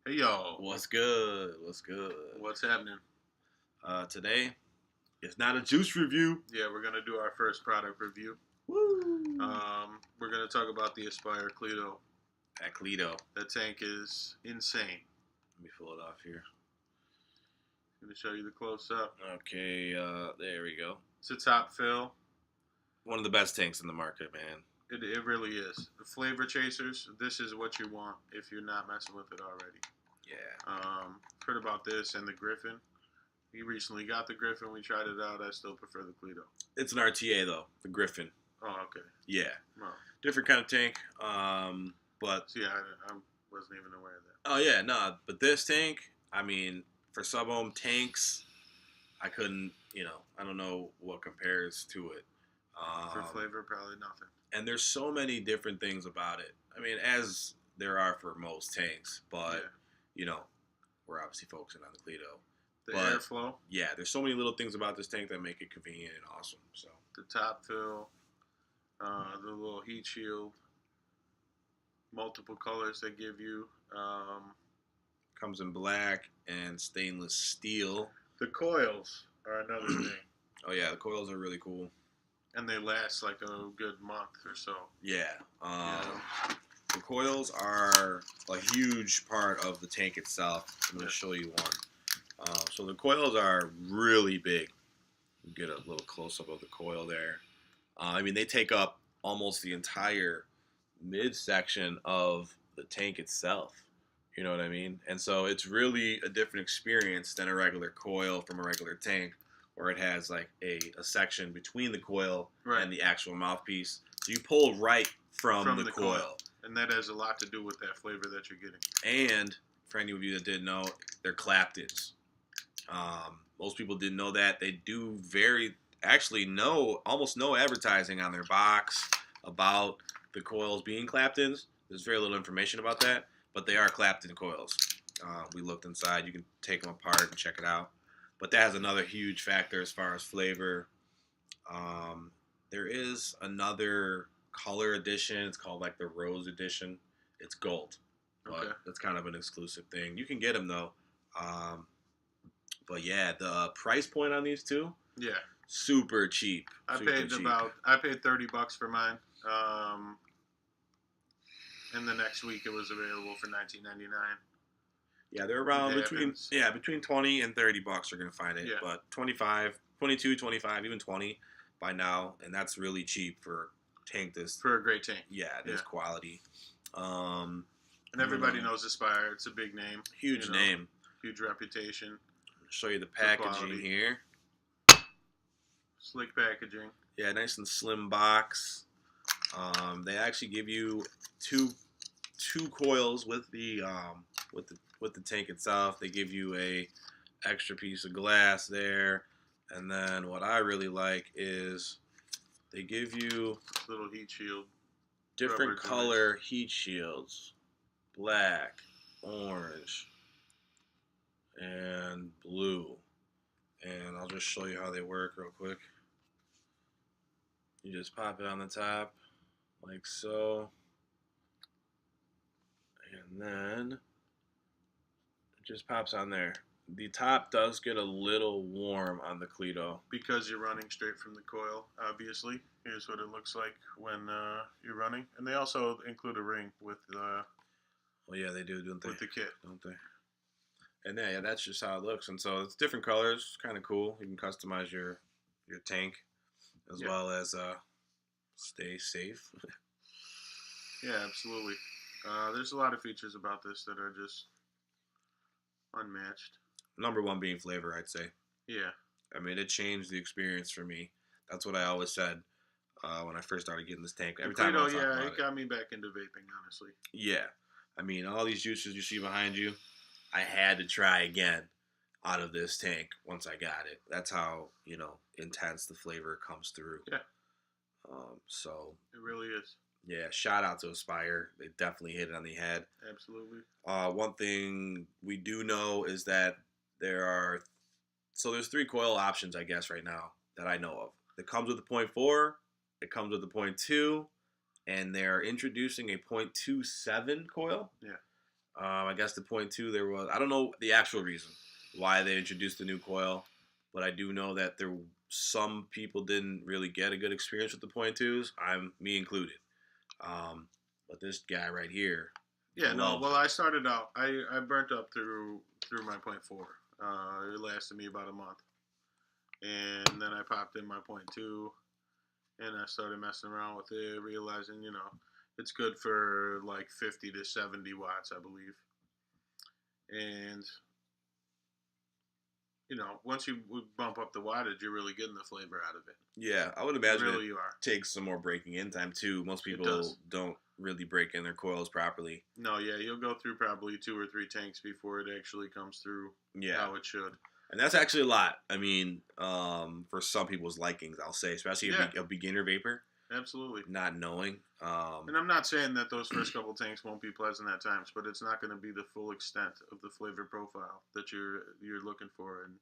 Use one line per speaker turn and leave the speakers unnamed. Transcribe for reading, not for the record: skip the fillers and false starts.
Hey yo,
What's good? What's good?
what's happening?
Today, it's not a juice review.
Yeah, we're gonna do our first product review.
Woo!
We're gonna talk about the Aspire Cleito.
At Cleito.
That tank is insane.
Let me pull it off here.
I'm gonna show you the close up.
Okay, there we go.
It's a top fill.
One of the best tanks in the market, man.
It really is. The flavor chasers. This is what you want if you're not messing with it already.
Yeah.
Heard about this and the Griffin. We recently got the Griffin. We tried it out. I still prefer the Cleito.
It's an RTA though, the Griffin.
Oh, okay.
Yeah.
Oh.
Different kind of tank. But
See, I wasn't even aware of that.
oh yeah, no. But this tank, I mean, for Sub-Ohm tanks, I couldn't. I don't know what compares to it.
For flavor, probably nothing.
And there's so many different things about it. I mean, as there are for most tanks, but we're obviously focusing on the Cleito.
The
But-
airflow,
Yeah, there's so many little things about this tank that make it convenient and awesome. So
the top fill, the little heat shield, multiple colors they give you.
comes in black and stainless steel.
The coils are another thing,
Oh yeah, the coils are really cool.
and they last like a good month or so.
Yeah,
You know?
the coils are a huge part of the tank itself. I'm going to show you one. So the coils are really big. You get a little close-up of the coil there. I mean, they take up almost the entire midsection of the tank itself. You know what I mean? And so it's really a different experience than a regular coil from a regular tank, where it has like a section between the coil
Right.
and the actual mouthpiece. So you pull right from the coil.
coil. And that has a lot to do with that flavor that you're getting.
And for any of you that didn't know, they're Claptons. Most people didn't know that. They do almost no advertising on their box about the coils being Claptons. There's very little information about that, but they are Clapton coils. We looked inside. You can take them apart and check it out. But that has another huge factor as far as flavor. There is another color edition. It's called like the Rose Edition. It's gold. But
Okay.
that's kind of an exclusive thing. You can get them though. But yeah, the price point on these two,
Yeah.
super cheap.
I
Super
paid
cheap.
$30 for mine. And the next week it was available for $19.99.
Yeah, they're around
It
between
happens.
between $20 and $30 you're gonna find it.
Yeah.
But 25, 22, 25, even 20 by now, and that's really cheap for tank this.
For a great tank.
Yeah, this
Yeah.
quality.
And everybody knows Aspire. It's a big name.
Huge
you know.
name.
Huge reputation.
Show you the packaging
quality.
here.
Slick packaging.
Yeah, nice and slim box. They actually give you two coils with the tank itself. They give you a extra piece of glass there, and then what I really like is they give you
Little heat shield.
different
Rubber
color heat shields: black, orange, and blue. And I'll just show you how they work real quick. You just pop it on the top, like so. And then it just pops on there. The top does get a little warm on the Cleito.
Because you're running straight from the coil, obviously. Here's what it looks like when you're running. And they also include a ring with
Well, yeah, they do, don't they?
with the kit.
Don't they? And yeah, that's just how it looks. And so it's different colors, kind of cool. You can customize your tank as
Yeah.
well as stay safe.
Yeah, absolutely. There's a lot of features about this that are just unmatched.
Number one being flavor, I'd say.
Yeah.
I mean, it changed the experience for me. That's what I always said when I first started getting this tank. Every time I was talking about
it got me back into vaping, honestly.
Yeah. I mean, all these juices you see behind you, I had to try again out of this tank once I got it. That's how, intense the flavor comes through.
Yeah.
So,
It really is.
yeah, shout out to Aspire. They definitely hit it on the head.
Absolutely.
One thing we do know is that there's 3 coil options, I guess, right now that I know of. It comes with a 0.4, it comes with a 0.2, and they're introducing a 0.27 coil.
Yeah.
I guess the point two there was, I don't know the actual reason why they introduced the new coil, but I do know that some people didn't really get a good experience with the point twos. Me included. But this guy right here,
Yeah, no.
loves
Well,
it.
I started out. I burnt up through my point four. It lasted me about a month, and then I popped in my point two, and I started messing around with it, realizing it's good for like 50 to 70 watts, I believe. And once you bump up the wattage, you're really getting the flavor out of it.
Yeah, I would
You
imagine
really
it
are.
takes some more breaking in time too. Most
It
people
does.
don't really break in their coils properly.
No, yeah, you'll go through probably 2 or 3 tanks before it actually comes through
Yeah.
how it should.
And that's actually a lot. I mean, for some people's likings, I'll say, especially a beginner vapor,
Absolutely.
not knowing.
And I'm not saying that those first couple tanks won't be pleasant at times, but it's not going to be the full extent of the flavor profile that you're looking for. And